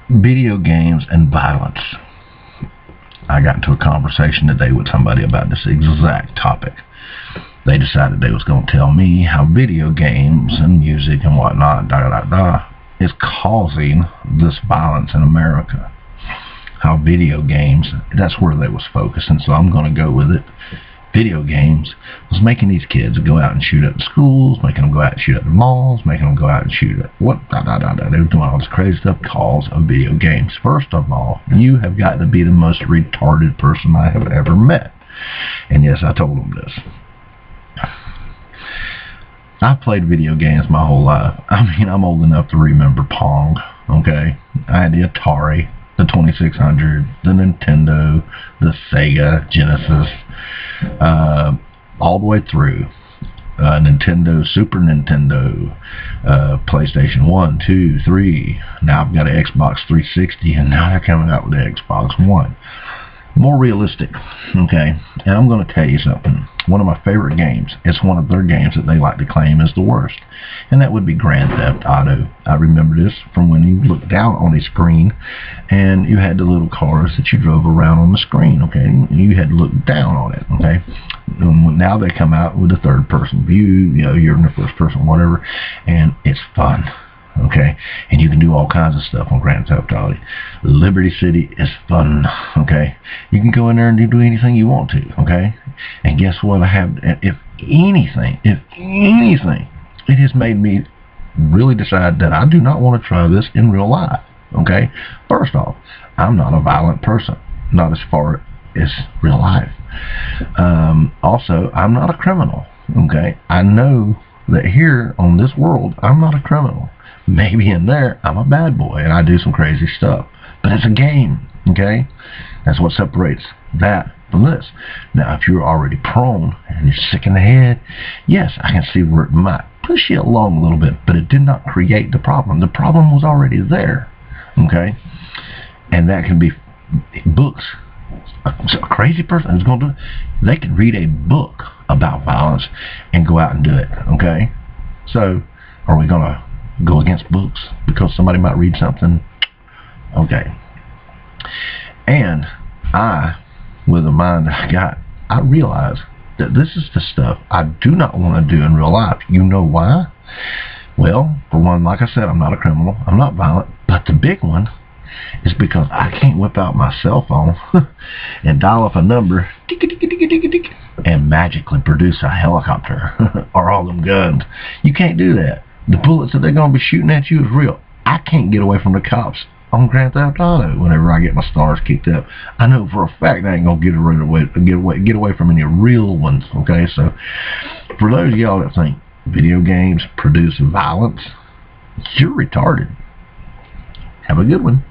Video games and violence. I got into a conversation today with somebody about this exact topic. They decided they was going to tell me how video games and music and whatnot is causing this violence in America. How video games, that's where they was focusing, so I'm going to go with it. Video games was making these kids go out and shoot up schools, making them go out and shoot up the malls, making them go out and shoot up what, They were doing all this crazy stuff because of video games. First of all, you have got to be the most retarded person I have ever met. And yes, I told them this. I've played video games my whole life. I mean, I'm old enough to remember Pong, okay? I had the Atari, the 2600, the Nintendo, the Sega, Genesis, all the way through Nintendo, Super Nintendo, PlayStation 1, 2, 3. Now I've got an Xbox 360, and now they're coming out with the Xbox One. More realistic, okay? And I'm going to tell you something. One of my favorite games, it's one of their games that they like to claim is the worst, and that would be Grand Theft Auto. I remember this from when you looked down on a screen and you had the little cars that you drove around on the screen, okay? You had to look down on it, okay? Now they come out with a third person view, you know, you're in the first person, whatever, and it's fun. Okay, and you can do all kinds of stuff on Grand Theft Auto. Liberty City is fun. Okay, you can go in there and do anything you want to. Okay, and guess what? If anything, it has made me really decide that I do not want to try this in real life. Okay, first off, I'm not a violent person, not as far as real life. Also, I'm not a criminal. Okay, I know that here on this world, I'm not a criminal. Maybe in there, I'm a bad boy and I do some crazy stuff. But it's a game, okay? That's what separates that from this. Now, if you're already prone and you're sick in the head, yes, I can see where it might push you along a little bit, but it did not create the problem. The problem was already there, okay? And that can be books. A crazy person is going to do it. They can read a book about violence and go out and do it, okay? So, are we going to go against books because somebody might read something? Okay. And with the mind that I got, I realize that this is the stuff I do not want to do in real life. You know why? Well, for one, like I said, I'm not a criminal, I'm not violent, but the big one is because I can't whip out my cell phone and dial up a number and magically produce a helicopter or all them guns. You can't do that. The bullets that they're going to be shooting at you is real. I can't get away from the cops on Grand Theft Auto whenever I get my stars kicked up. I know for a fact I ain't going to get away from any real ones, okay? So, for those of y'all that think video games produce violence, you're retarded. Have a good one.